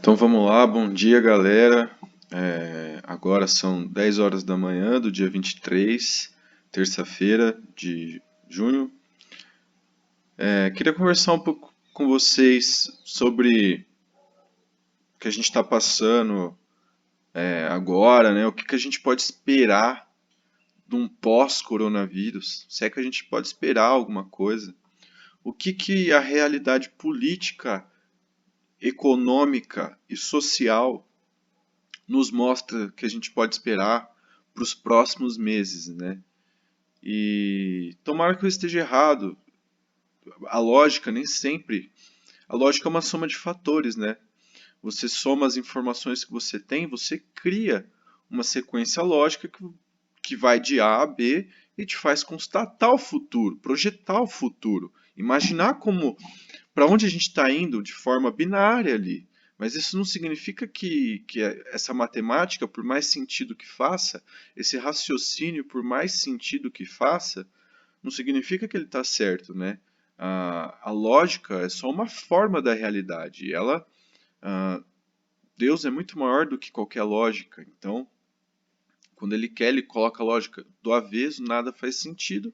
Então vamos lá, bom dia galera. Agora são 10 horas da manhã do dia 23, terça-feira de junho. Queria conversar um pouco com vocês sobre o que a gente está passando agora, né? O que a gente pode esperar de um pós-coronavírus, se é que a gente pode esperar alguma coisa. O que a realidade política, econômica e social nos mostra que a gente pode esperar para os próximos meses, né? E tomara que eu esteja errado. A lógica nem sempre. A lógica é uma soma de fatores, né? Você soma as informações que você tem, você cria uma sequência lógica que vai de A a B e te faz constatar o futuro, projetar o futuro, imaginar como para onde a gente está indo de forma binária ali. Mas isso não significa que essa matemática, por mais sentido que faça, esse raciocínio, por mais sentido que faça, não significa que ele está certo, né? A lógica é só uma forma da realidade. Deus é muito maior do que qualquer lógica. Então, quando ele quer, ele coloca a lógica do avesso, nada faz sentido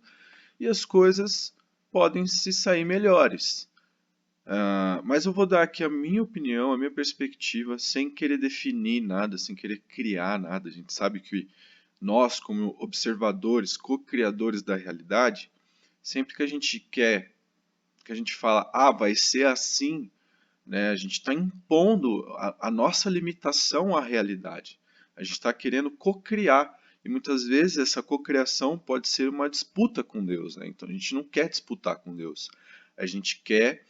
e as coisas podem se sair melhores. Mas eu vou dar aqui a minha opinião, a minha perspectiva, sem querer definir nada, sem querer criar nada. A gente sabe que nós, como observadores, co-criadores da realidade, sempre que a gente quer, que a gente fala, vai ser assim, né, a gente está impondo a nossa limitação à realidade. A gente está querendo co-criar. E muitas vezes essa cocriação pode ser uma disputa com Deus, né? Então a gente não quer disputar com Deus. A gente quer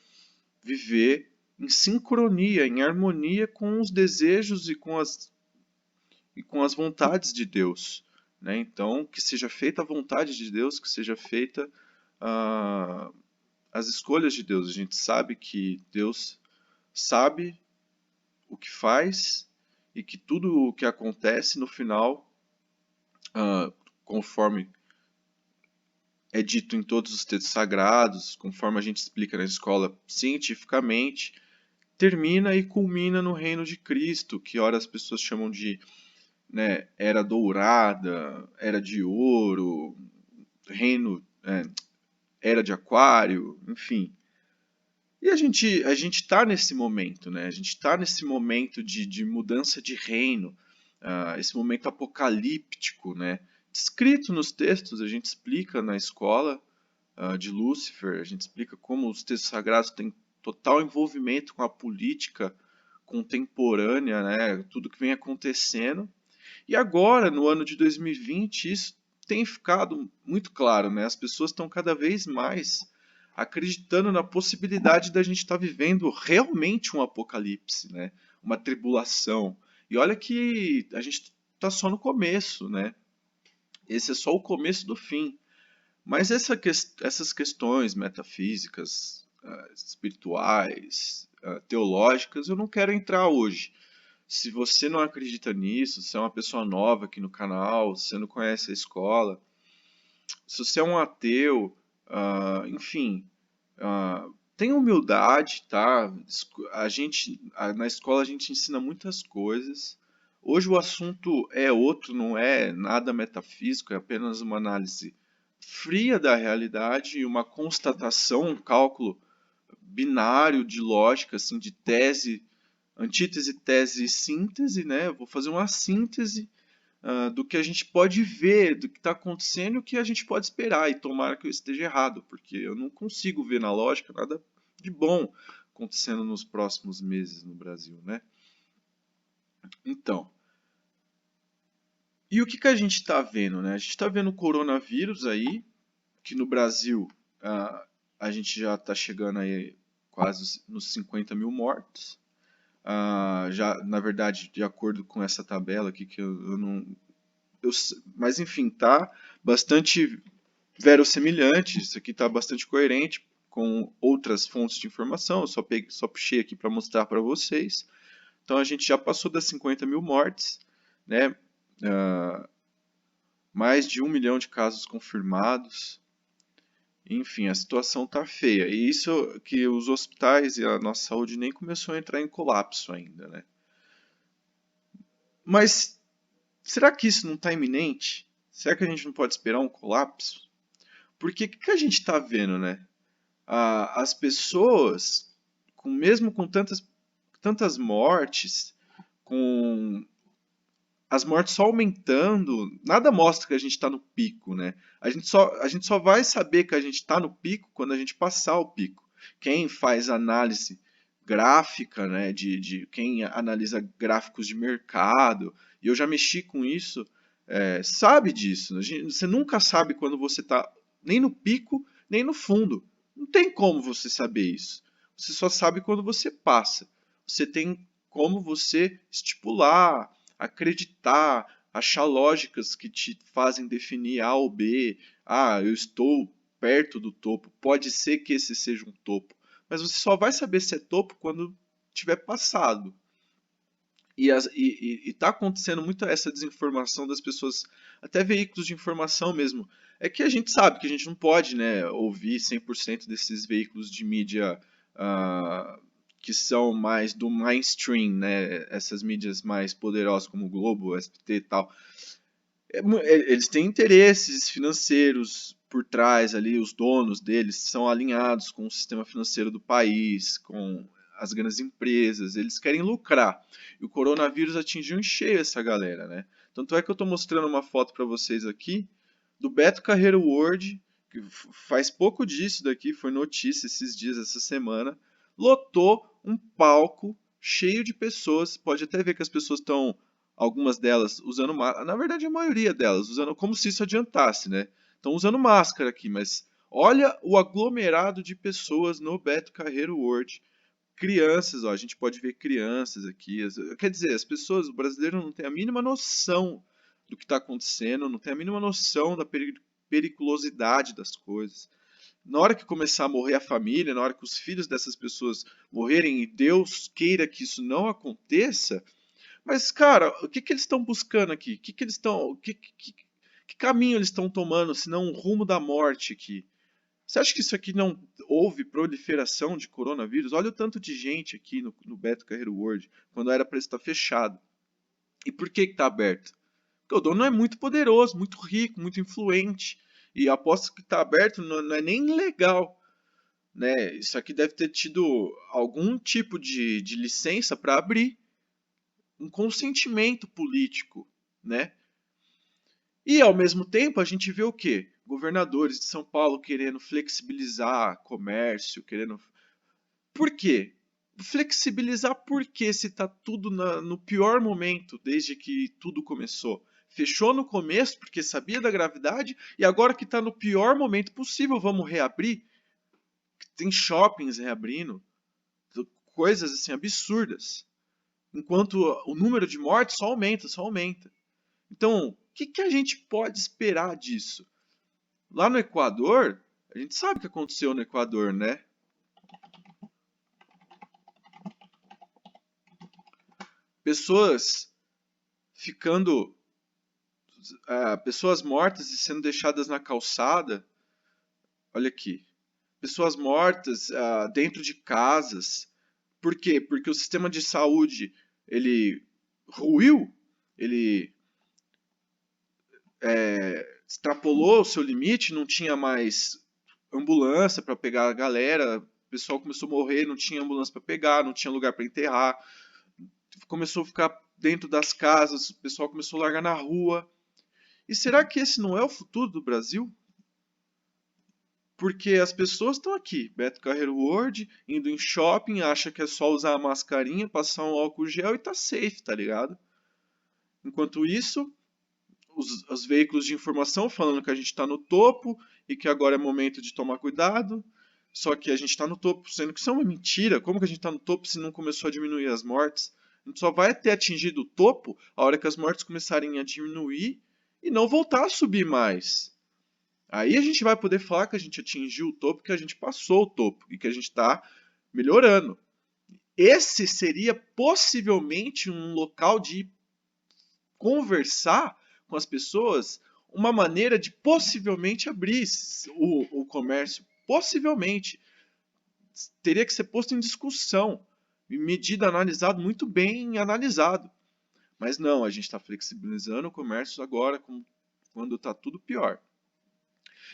viver em sincronia, em harmonia com os desejos e com as vontades de Deus, né? Então, que seja feita a vontade de Deus, que seja feita as escolhas de Deus. A gente sabe que Deus sabe o que faz e que tudo o que acontece no final, conforme é dito em todos os textos sagrados, conforme a gente explica na escola cientificamente, termina e culmina no reino de Cristo, que ora as pessoas chamam de, né, era dourada, era de ouro, reino, era de aquário, enfim. E a gente está nesse momento, né? A gente está nesse momento de mudança de reino, esse momento apocalíptico, né? Descrito nos textos, a gente explica na escola de Lúcifer, a gente explica como os textos sagrados têm total envolvimento com a política contemporânea, né? Tudo que vem acontecendo. E agora, no ano de 2020, isso tem ficado muito claro, né? As pessoas estão cada vez mais acreditando na possibilidade da gente estar vivendo realmente um apocalipse, né? Uma tribulação. E olha que a gente está só no começo, né? Esse é só o começo do fim. Mas essas questões metafísicas, espirituais, teológicas, eu não quero entrar hoje. Se você não acredita nisso, se é uma pessoa nova aqui no canal, se você não conhece a escola, se você é um ateu, enfim, tenha humildade, tá? Na escola a gente ensina muitas coisas. Hoje o assunto é outro, não é nada metafísico, é apenas uma análise fria da realidade e uma constatação, um cálculo binário de lógica, assim, de tese, antítese, tese e síntese, né? Eu vou fazer uma síntese do que a gente pode ver, do que está acontecendo e o que a gente pode esperar. E tomara que eu esteja errado, porque eu não consigo ver na lógica nada de bom acontecendo nos próximos meses no Brasil, né? Então, e o que a gente está vendo, né? A gente está vendo o coronavírus aí, que no Brasil a gente já está chegando aí quase nos 50 mil mortos. Já, na verdade, de acordo com essa tabela aqui, que eu não. Mas enfim, tá bastante verossemelhante, isso aqui tá bastante coerente com outras fontes de informação. Eu só puxei aqui para mostrar para vocês. Então a gente já passou das 50 mil mortes, né? Mais de 1 milhão de casos confirmados. Enfim, a situação tá feia. E isso que os hospitais e a nossa saúde nem começou a entrar em colapso ainda, né? Mas será que isso não está iminente? Será que a gente não pode esperar um colapso? Porque o que a gente está vendo, né? As pessoas, mesmo com tantas mortes, com as mortes só aumentando, nada mostra que a gente está no pico, né? A gente só vai saber que a gente está no pico quando a gente passar o pico. Quem faz análise gráfica, né, de quem analisa gráficos de mercado, e eu já mexi com isso, sabe disso. Você nunca sabe quando você está nem no pico, nem no fundo. Não tem como você saber isso. Você só sabe quando você passa. Você tem como você estipular, acreditar, achar lógicas que te fazem definir A ou B. Ah, eu estou perto do topo. Pode ser que esse seja um topo. Mas você só vai saber se é topo quando tiver passado. E tá acontecendo muito essa desinformação das pessoas, até veículos de informação mesmo. É que a gente sabe que a gente não pode, né, ouvir 100% desses veículos de mídia ah, que são mais do mainstream, né, essas mídias mais poderosas como o Globo, o SBT e tal. Eles têm interesses financeiros por trás ali, os donos deles são alinhados com o sistema financeiro do país, com as grandes empresas, eles querem lucrar. E o coronavírus atingiu em cheio essa galera, né? Tanto é que eu estou mostrando uma foto para vocês aqui do Beto Carreiro World, que faz pouco disso daqui, foi notícia esses dias, essa semana, lotou um palco cheio de pessoas, pode até ver que as pessoas estão algumas delas usando máscara, na verdade a maioria delas usando como se isso adiantasse, né? Estão usando máscara aqui, mas olha o aglomerado de pessoas no Beto Carreiro World. Crianças, ó, a gente pode ver crianças aqui. Quer dizer, as pessoas, o brasileiro não tem a mínima noção do que está acontecendo, não tem a mínima noção da periculosidade das coisas. Na hora que começar a morrer a família, na hora que os filhos dessas pessoas morrerem, e Deus queira que isso não aconteça, mas, cara, o que que eles estão buscando aqui? O que que eles estão. Que caminho eles estão tomando, se não o rumo da morte aqui? Você acha que isso aqui não houve proliferação de coronavírus? Olha o tanto de gente aqui no Beto Carreiro World, quando era para estar fechado. E por que está aberto? Porque o dono é muito poderoso, muito rico, muito influente. E aposto que está aberto não é nem legal. Né? Isso aqui deve ter tido algum tipo de licença para abrir um consentimento político, né? E ao mesmo tempo a gente vê o quê? Governadores de São Paulo querendo flexibilizar comércio, querendo. Por quê? Flexibilizar por quê se está tudo no pior momento desde que tudo começou? Fechou no começo porque sabia da gravidade e agora que está no pior momento possível, vamos reabrir? Tem shoppings reabrindo, coisas assim absurdas. Enquanto o número de mortes só aumenta, só aumenta. Então, o que a gente pode esperar disso? Lá no Equador, a gente sabe o que aconteceu no Equador, né? Pessoas ficando. Pessoas mortas e sendo deixadas na calçada. Olha aqui. Pessoas mortas dentro de casas. Por quê? Porque o sistema de saúde ele ruiu, ele extrapolou o seu limite, não tinha mais ambulância para pegar a galera, o pessoal começou a morrer, não tinha ambulância para pegar, não tinha lugar para enterrar, começou a ficar dentro das casas, o pessoal começou a largar na rua. E será que esse não é o futuro do Brasil? Porque as pessoas estão aqui, Beto Carreiro World, indo em shopping, acha que é só usar a mascarinha, passar um álcool gel e tá safe, tá ligado? Enquanto isso, os veículos de informação falando que a gente está no topo e que agora é momento de tomar cuidado. Só que a gente está no topo, sendo que isso é uma mentira. Como que a gente está no topo se não começou a diminuir as mortes? A gente só vai ter atingido o topo a hora que as mortes começarem a diminuir e não voltar a subir mais. Aí a gente vai poder falar que a gente atingiu o topo, que a gente passou o topo e que a gente está melhorando. Esse seria possivelmente um local de conversar com as pessoas, uma maneira de possivelmente abrir o comércio possivelmente teria que ser posto em discussão, medido, analisado, muito bem analisado. Mas não, a gente está flexibilizando o comércio agora, quando está tudo pior.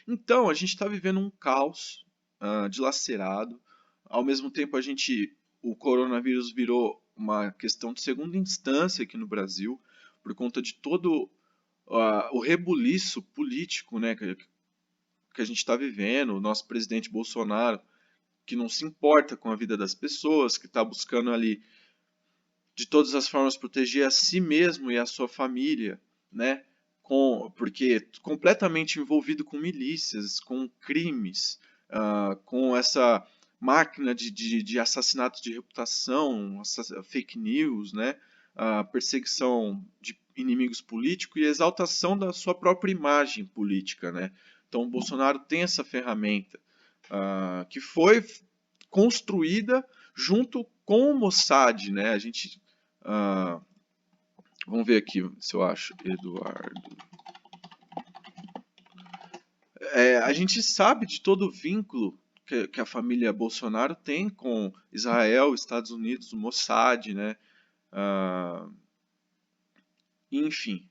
Então, a gente está vivendo um caos dilacerado. Ao mesmo tempo, o coronavírus virou uma questão de segunda instância aqui no Brasil, por conta de todo o rebuliço político, né, que a gente está vivendo. O nosso presidente Bolsonaro, que não se importa com a vida das pessoas, que está buscando ali de todas as formas proteger a si mesmo e a sua família, né? Porque completamente envolvido com milícias, com crimes, com essa máquina de assassinato de reputação, fake news, né? Perseguição de inimigos políticos e exaltação da sua própria imagem política, né? Então o Bolsonaro tem essa ferramenta que foi construída junto com o Mossad, né? Vamos ver aqui se eu acho Eduardo. A gente sabe de todo o vínculo que a família Bolsonaro tem com Israel, Estados Unidos, o Mossad, né? Enfim.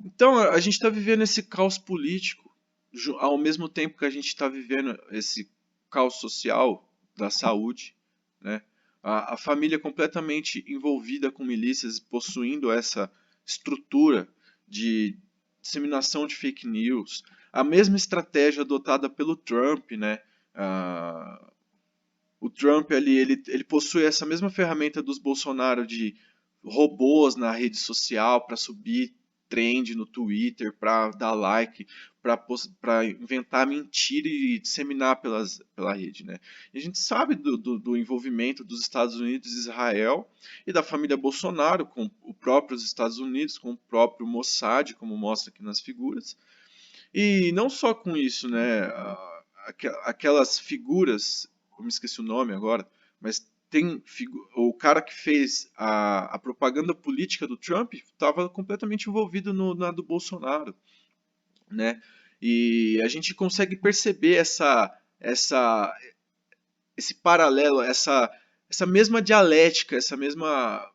Então a gente está vivendo esse caos político, ao mesmo tempo que a gente está vivendo esse caos social da saúde, né? A família completamente envolvida com milícias, possuindo essa estrutura de disseminação de fake news, a mesma estratégia adotada pelo Trump, né? O Trump ali, ele possui essa mesma ferramenta dos Bolsonaro de robôs na rede social para subir trend no Twitter, para dar like, para inventar mentira e disseminar pela rede, né? E a gente sabe do envolvimento dos Estados Unidos e Israel e da família Bolsonaro com o próprio Estados Unidos, com o próprio Mossad, como mostra aqui nas figuras. E não só com isso, né? Aquelas figuras, eu me esqueci o nome agora, mas tem o cara que fez a propaganda política do Trump estava completamente envolvido na do Bolsonaro, né? E a gente consegue perceber esse paralelo, essa mesma dialética, essa mesma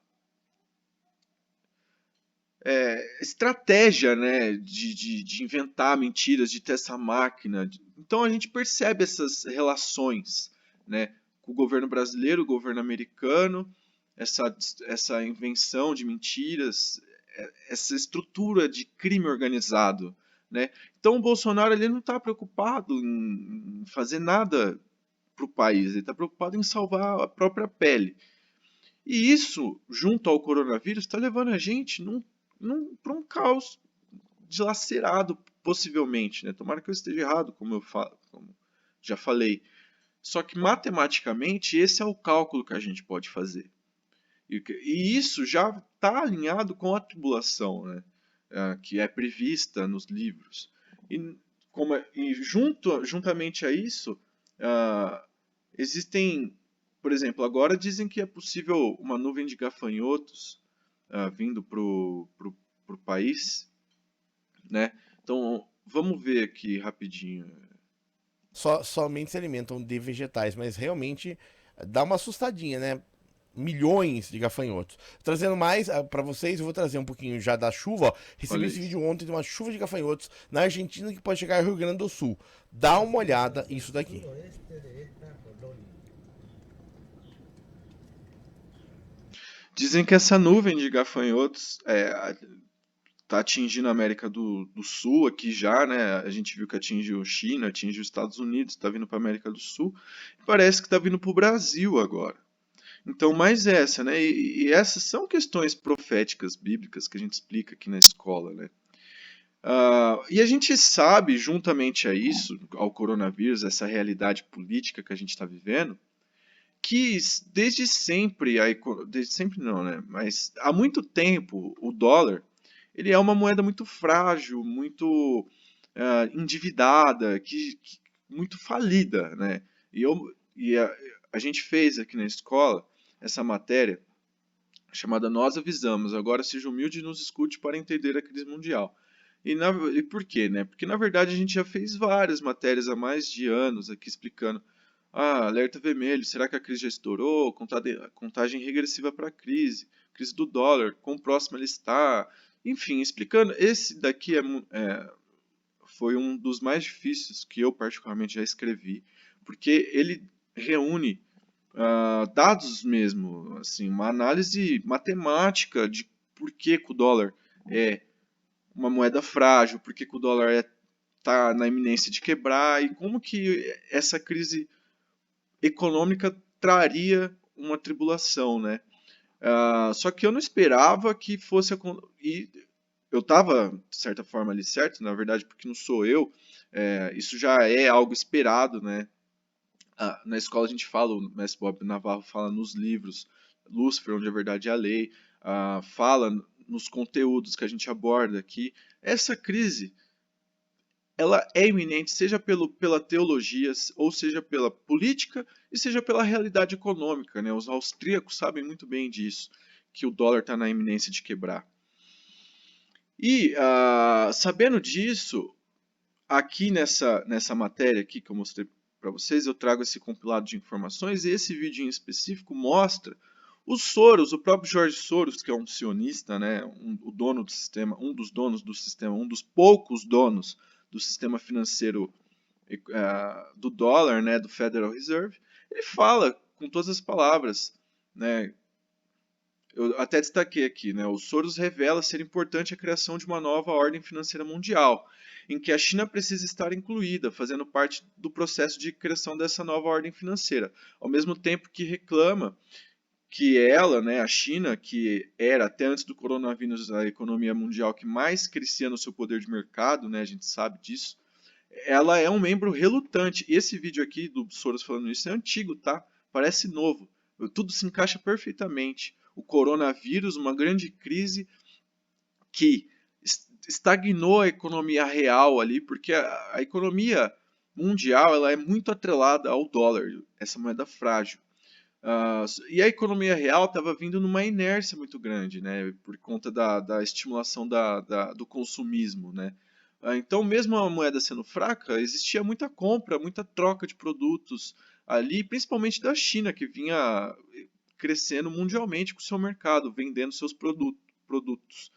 estratégia, né, de inventar mentiras, de ter essa máquina. Então a gente percebe essas relações, né, com o governo brasileiro, o governo americano, essa invenção de mentiras, essa estrutura de crime organizado, né? Então o Bolsonaro ele não está preocupado em fazer nada para o país, ele está preocupado em salvar a própria pele. E isso, junto ao coronavírus, está levando a gente para um caos dilacerado, possivelmente. Né? Tomara que eu esteja errado, como já falei. Só que matematicamente esse é o cálculo que a gente pode fazer. E isso já está alinhado com a tribulação, né? Que é prevista nos livros. Juntamente a isso, existem, por exemplo, agora dizem que é possível uma nuvem de gafanhotos vindo para o país, né? Então, vamos ver aqui rapidinho. Somente se alimentam de vegetais, mas realmente dá uma assustadinha, né? Milhões de gafanhotos. Trazendo mais para vocês, eu vou trazer um pouquinho já da chuva. Ó. Recebi Olha esse isso. vídeo ontem de uma chuva de gafanhotos na Argentina que pode chegar ao Rio Grande do Sul. Dá uma olhada isso daqui. Dizem que essa nuvem de gafanhotos está atingindo a América do Sul aqui já, né? A gente viu que atingiu China, atingiu os Estados Unidos, está vindo para a América do Sul. E parece que está vindo para o Brasil agora. Então, mais essa, né? E essas são questões proféticas bíblicas que a gente explica aqui na escola, né? E a gente sabe, juntamente a isso, ao coronavírus, essa realidade política que a gente está vivendo, que desde sempre, desde sempre não, né? Mas há muito tempo o dólar ele é uma moeda muito frágil, muito endividada, muito falida, né? E a gente fez aqui na escola essa matéria chamada Nós Avisamos, agora seja humilde e nos escute para entender a crise mundial. E por quê, né? Porque na verdade a gente já fez várias matérias há mais de anos aqui explicando. Ah, alerta vermelho, será que a crise já estourou? Contagem regressiva para a crise, crise do dólar, quão próxima ele está. Enfim, explicando. Esse daqui foi um dos mais difíceis que eu particularmente já escrevi, porque ele reúne dados mesmo, assim, uma análise matemática de por que, que o dólar é uma moeda frágil, por que, que o dólar está na iminência de quebrar e como que essa crise econômica traria uma tribulação, né? Só que eu não esperava que fosse e eu estava de certa forma ali certo, na verdade, porque não sou eu. Isso já é algo esperado, né? Na escola a gente fala, o mestre Bob Navarro fala nos livros, Lúcifer, onde a verdade é a lei, fala nos conteúdos que a gente aborda aqui. Essa crise ela é iminente, seja pela teologia, ou seja pela política, e seja pela realidade econômica. Né? Os austríacos sabem muito bem disso, que o dólar está na iminência de quebrar. E, sabendo disso, aqui nessa matéria aqui que eu mostrei para vocês, eu trago esse compilado de informações, e esse vídeo em específico mostra os Soros, o próprio George Soros, que é um sionista, né, o dono do sistema, um dos donos do sistema, um dos poucos donos do sistema financeiro do dólar, né, do Federal Reserve, ele fala com todas as palavras, né, eu até destaquei aqui, né, o Soros revela ser importante a criação de uma nova ordem financeira mundial, em que a China precisa estar incluída, fazendo parte do processo de criação dessa nova ordem financeira, ao mesmo tempo que reclama que ela, né, a China, que era até antes do coronavírus a economia mundial que mais crescia no seu poder de mercado, né, a gente sabe disso, ela é um membro relutante. Esse vídeo aqui do Soros falando isso é antigo, tá? Parece novo. Tudo se encaixa perfeitamente. O coronavírus, uma grande crise que estagnou a economia real ali, porque a economia mundial ela é muito atrelada ao dólar, essa moeda frágil. E a economia real estava vindo numa inércia muito grande, né, por conta da estimulação do consumismo, né. Então, mesmo a moeda sendo fraca, existia muita compra, muita troca de produtos ali, principalmente da China, que vinha crescendo mundialmente com o seu mercado, vendendo seus produtos,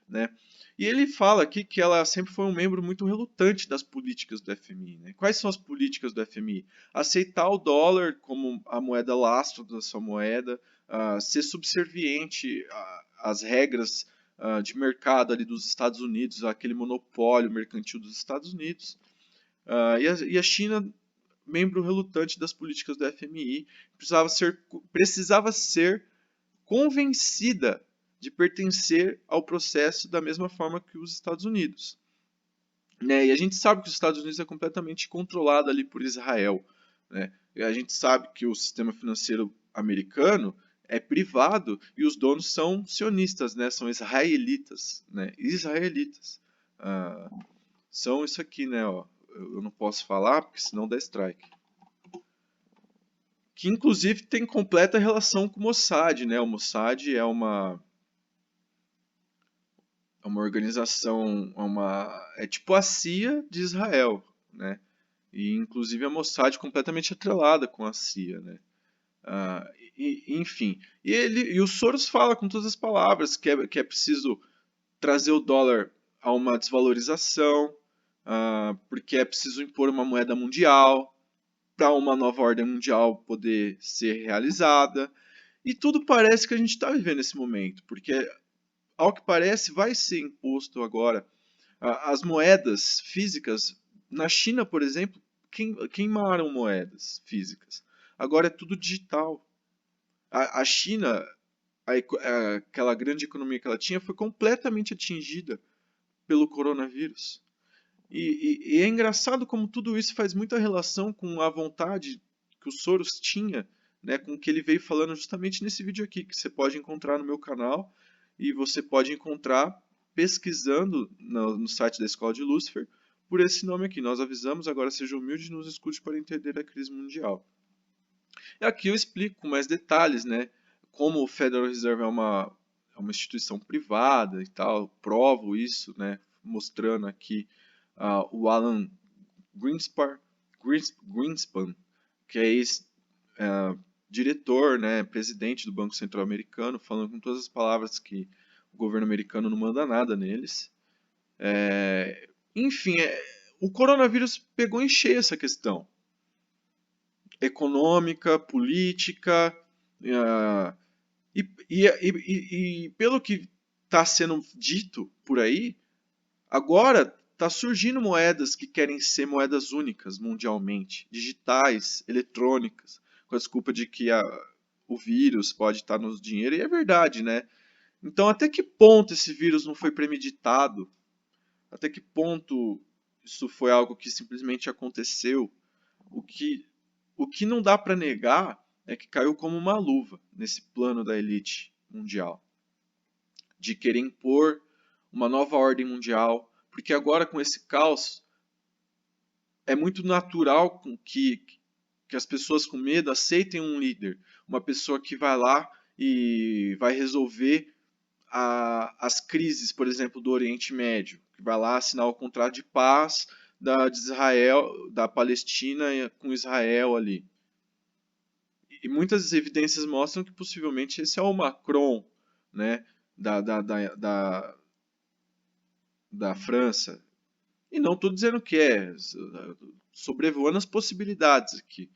né. E ele fala aqui que ela sempre foi um membro muito relutante das políticas do FMI. Né? Quais são as políticas do FMI? Aceitar o dólar como a moeda lastro da sua moeda, ser subserviente às regras de mercado ali dos Estados Unidos, aquele monopólio mercantil dos Estados Unidos. E a China, membro relutante das políticas do FMI, precisava ser convencida de pertencer ao processo da mesma forma que os Estados Unidos. Né? E a gente sabe que os Estados Unidos é completamente controlado ali por Israel. Né? E a gente sabe que o sistema financeiro americano é privado e os donos são sionistas, né? São israelitas. Né? Israelitas. São isso aqui, né? Ó. Eu não posso falar porque senão dá strike. Que inclusive tem completa relação com o Mossad. Né? O Mossad é uma organização, é tipo a CIA de Israel, né? E inclusive a Mossad completamente atrelada com a CIA, né? Enfim, e o Soros fala com todas as palavras que é preciso trazer o dólar a uma desvalorização, porque é preciso impor uma moeda mundial para uma nova ordem mundial poder ser realizada. E tudo parece que a gente está vivendo nesse momento, porque ao que parece, vai ser imposto agora. As moedas físicas, na China, por exemplo, queimaram moedas físicas. Agora é tudo digital. A China, aquela grande economia que ela tinha, foi completamente atingida pelo coronavírus. E é engraçado como tudo isso faz muita relação com a vontade que o Soros tinha, né, com o que ele veio falando justamente nesse vídeo aqui, que você pode encontrar no meu canal e você pode encontrar pesquisando no site da Escola de Lúcifer por esse nome aqui. Nós avisamos, agora seja humilde e nos escute para entender a crise mundial. E aqui eu explico com mais detalhes, né, como o Federal Reserve é uma instituição privada e tal, provo isso, né, mostrando aqui o Alan Greenspan, que é ex-diretor, né, presidente do Banco Central Americano, falando com todas as palavras que o governo americano não manda nada neles. Enfim, o coronavírus pegou em cheio essa questão econômica, política, e pelo que está sendo dito por aí, agora está surgindo moedas que querem ser moedas únicas mundialmente, digitais, eletrônicas, com a desculpa de que o vírus pode estar no dinheiro, e é verdade, né? Então, até que ponto esse vírus não foi premeditado? Até que ponto isso foi algo que simplesmente aconteceu? O que não dá para negar é que caiu como uma luva nesse plano da elite mundial, de querer impor uma nova ordem mundial, porque agora com esse caos é muito natural que as pessoas com medo aceitem um líder, uma pessoa que vai lá e vai resolver as crises, por exemplo, do Oriente Médio, que vai lá assinar o contrato de paz de Israel, da Palestina com Israel ali. E muitas evidências mostram que possivelmente esse é o Macron, né, da França. E não estou dizendo que sobrevoando as possibilidades aqui.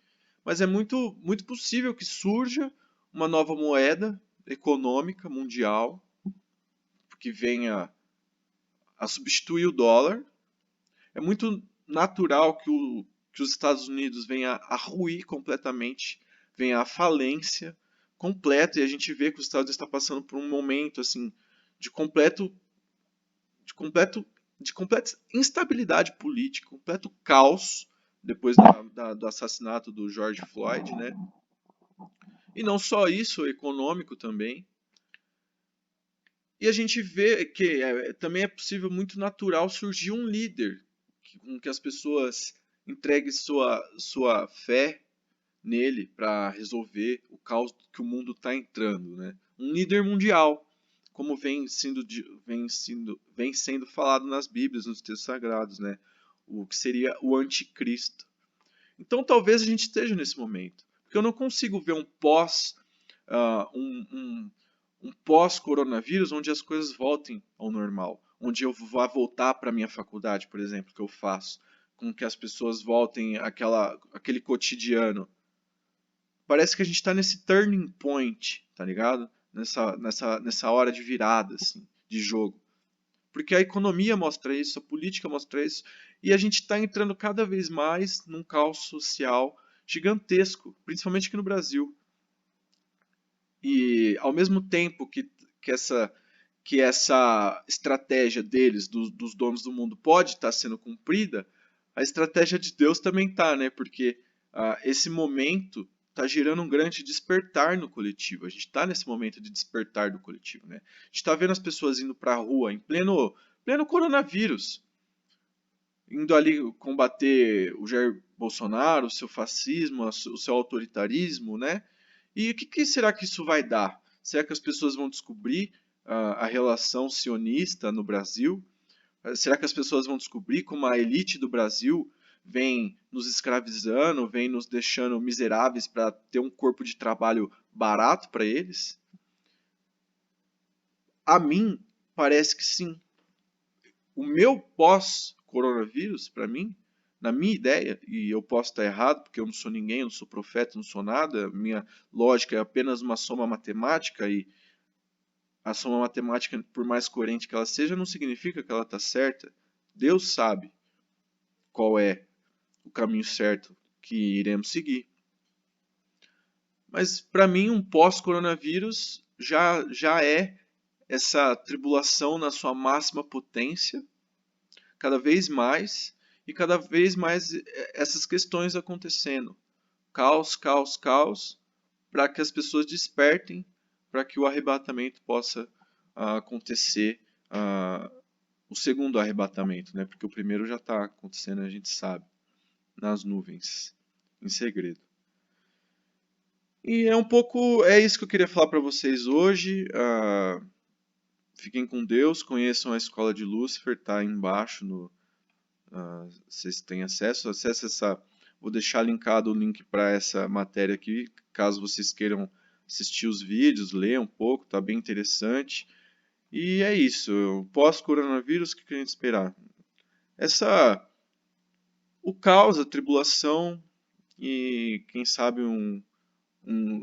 Mas é muito, muito possível que surja uma nova moeda econômica mundial que venha a substituir o dólar. É muito natural que os Estados Unidos venha a ruir completamente, venha à falência completa, e a gente vê que os Estados Unidos está passando por um momento assim de de completo, de completa instabilidade política, completo caos depois do assassinato do George Floyd, né? E não só isso, econômico também. E a gente vê que também é possível, muito natural, surgir um líder com que as pessoas entreguem sua fé nele para resolver o caos que o mundo está entrando, né? Um líder mundial, como vem sendo falado nas Bíblias, nos textos sagrados, né? O que seria o anticristo. Então talvez a gente esteja nesse momento, porque eu não consigo ver um pós um pós-coronavírus onde as coisas voltem ao normal, onde eu vá voltar para a minha faculdade, por exemplo, que eu faço, com que as pessoas voltem aquele cotidiano. Parece que a gente está nesse turning point, tá ligado? Nessa hora de virada, assim, de jogo. Porque a economia mostra isso, a política mostra isso, e a gente está entrando cada vez mais num caos social gigantesco, principalmente aqui no Brasil. E ao mesmo tempo que essa estratégia deles, dos donos do mundo, pode estar sendo cumprida, a estratégia de Deus também está, né? Porque esse momento está gerando um grande despertar no coletivo. A gente está nesse momento de despertar do coletivo, né? A gente está vendo as pessoas indo para a rua em pleno coronavírus, indo ali combater o Jair Bolsonaro, o seu fascismo, o seu autoritarismo, né? E o que será que isso vai dar? Será que as pessoas vão descobrir a relação sionista no Brasil? Será que as pessoas vão descobrir como a elite do Brasil vem nos escravizando, vem nos deixando miseráveis para ter um corpo de trabalho barato para eles? A mim, parece que sim. O meu pós-coronavírus, para mim, na minha ideia, e eu posso estar errado, porque eu não sou ninguém, eu não sou profeta, não sou nada, minha lógica é apenas uma soma matemática, e a soma matemática, por mais coerente que ela seja, não significa que ela está certa. Deus sabe qual é o caminho certo que iremos seguir. Mas para mim, um pós-coronavírus já é essa tribulação na sua máxima potência, cada vez mais, e cada vez mais essas questões acontecendo. Caos, caos, caos, para que as pessoas despertem, para que o arrebatamento possa acontecer, o segundo arrebatamento, né? Porque o primeiro já está acontecendo, a gente sabe, nas nuvens, em segredo. E é isso que eu queria falar para vocês hoje. Fiquem com Deus, conheçam a Escola de Lúcifer, tá aí embaixo vocês têm acesso. Acesse essa. Vou deixar linkado o link para essa matéria aqui, caso vocês queiram assistir os vídeos, ler um pouco, tá bem interessante. E é isso. Pós-coronavírus, o que a gente esperar? O caos, a tribulação e quem sabe um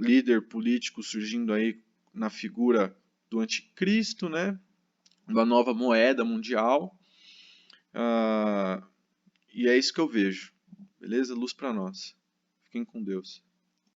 líder político surgindo aí na figura do anticristo, né? Uma nova moeda mundial. E é isso que eu vejo. Beleza? Luz para nós. Fiquem com Deus.